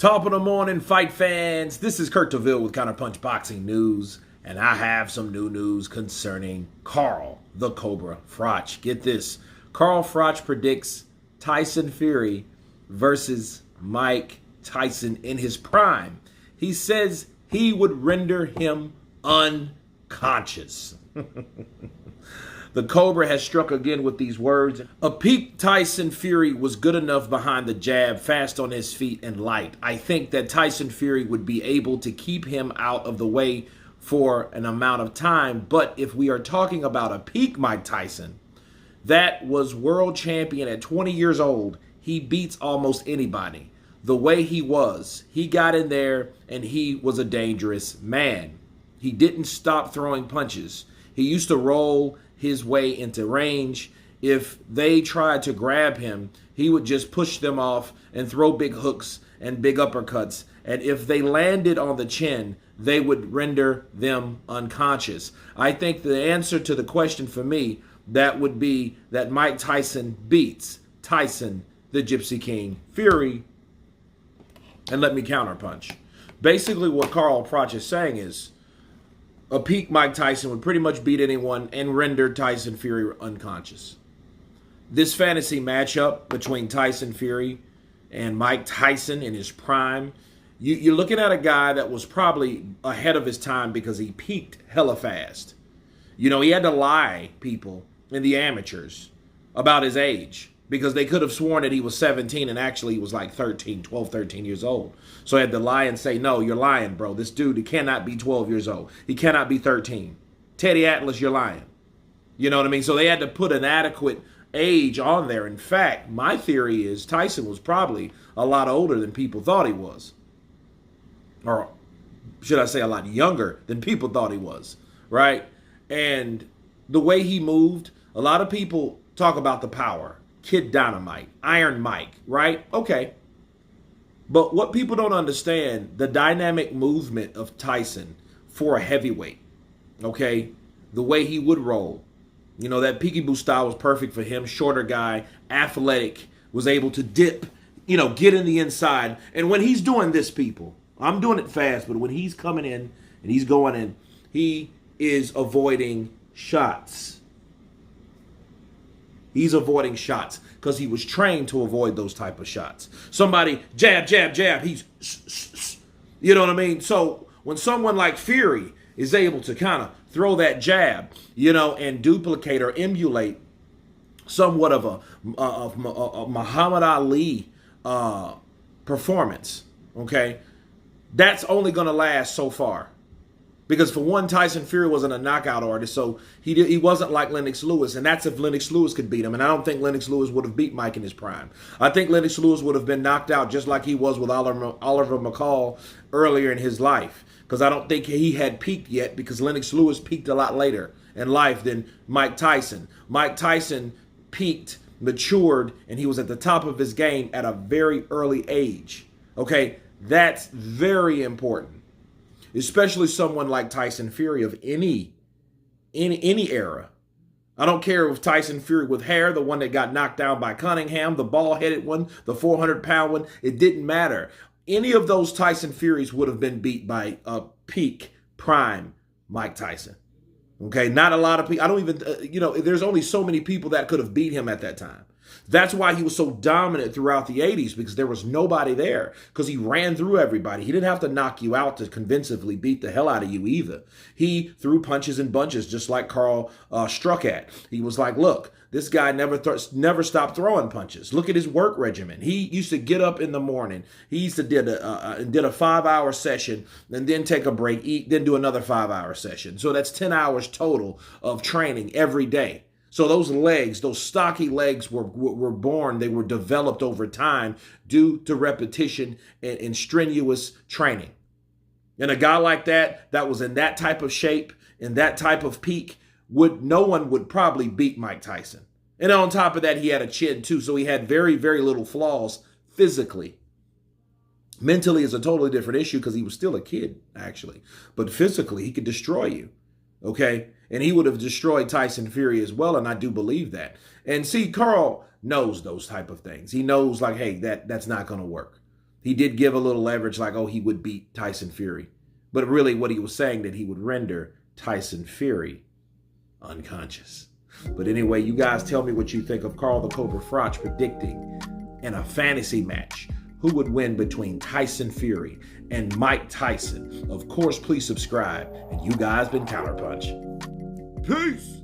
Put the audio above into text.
Top of the morning, fight fans. This is Kurt DeVille with Counterpunch Boxing News, and I have some new news concerning Carl the Cobra Froch. Get this. Carl Froch predicts Tyson Fury versus Mike Tyson in his prime. He says he would render him unconscious. The Cobra has struck again with these words. A peak Tyson Fury was good enough behind the jab, fast on his feet and light. I think that Tyson Fury would be able to keep him out of the way for an amount of time. But if we are talking about a peak Mike Tyson, that was world champion at 20 years old. He beats almost anybody. The way he was, he got in there and he was a dangerous man. He didn't stop throwing punches. He used to roll his way into range. If they tried to grab him, he would just push them off and throw big hooks and big uppercuts. And if they landed on the chin, they would render them unconscious. I think the answer to the question for me, that would be that Mike Tyson beats Tyson, the Gypsy King Fury. And let me counterpunch. Basically what Carl Froch is saying is, a peak Mike Tyson would pretty much beat anyone and render Tyson Fury unconscious. This fantasy matchup between Tyson Fury and Mike Tyson in his prime, you're looking at a guy that was probably ahead of his time because he peaked hella fast. You know, he had to lie people in the amateurs about his age because they could have sworn that he was 17 and actually he was like 12, 13 years old. So he had to lie and say, no, you're lying, bro. This dude, he cannot be 12 years old. He cannot be 13. Teddy Atlas, you're lying. You know what I mean? So they had to put an adequate age on there. In fact, my theory is Tyson was probably a lot older than people thought he was. Or should I say a lot younger than people thought he was, right? And the way he moved, a lot of people talk about the power. Kid Dynamite, Iron Mike, right? Okay. But what people don't understand, the dynamic movement of Tyson for a heavyweight, okay? The way he would roll. You know, that peekaboo style was perfect for him. Shorter guy, athletic, was able to dip, you know, get in the inside. And when he's doing this, people, I'm doing it fast, but when he's coming in and he's going in, he is avoiding shots. He's avoiding shots because he was trained to avoid those type of shots. Somebody jab, jab, jab. He's, you know what I mean? So when someone like Fury is able to kind of throw that jab, you know, and duplicate or emulate somewhat of a Muhammad Ali performance, okay, that's only going to last so far. Because for one, Tyson Fury wasn't a knockout artist, so he wasn't like Lennox Lewis, and that's if Lennox Lewis could beat him. And I don't think Lennox Lewis would have beat Mike in his prime. I think Lennox Lewis would have been knocked out just like he was with Oliver McCall earlier in his life. Because I don't think he had peaked yet, because Lennox Lewis peaked a lot later in life than Mike Tyson. Mike Tyson peaked, matured, and he was at the top of his game at a very early age. Okay, that's very important. Especially someone like Tyson Fury of any era. I don't care if Tyson Fury with hair, the one that got knocked down by Cunningham, the bald-headed one, the 400-pound one, it didn't matter. Any of those Tyson Furies would have been beat by a peak prime Mike Tyson. Okay, not a lot of people. I don't even, you know, there's only so many people that could have beat him at that time. That's why he was so dominant throughout the 80s, because there was nobody there, because he ran through everybody. He didn't have to knock you out to convincingly beat the hell out of you either. He threw punches in bunches, just like Carl struck at. He was like, look, this guy never stopped throwing punches. Look at his work regimen. He used to get up in the morning. He used to did a 5-hour session and then take a break, eat, then do another 5-hour session. So that's 10 hours total of training every day. So those legs, those stocky legs were born, they were developed over time due to repetition and strenuous training. And a guy like that was in that type of shape, in that type of peak, no one would probably beat Mike Tyson. And on top of that, he had a chin too, so he had very, very little flaws physically. Mentally is a totally different issue because he was still a kid, actually. But physically, he could destroy you. Okay? And he would have destroyed Tyson Fury as well, and I do believe that. And see, Carl knows those type of things. He knows, like, hey, that's not going to work. He did give a little leverage like, oh, he would beat Tyson Fury. But really what he was saying that he would render Tyson Fury unconscious. But anyway, you guys tell me what you think of Carl the Cobra Froch predicting in a fantasy match who would win between Tyson Fury and Mike Tyson. Of course, please subscribe. And you guys been Counterpunch. Peace!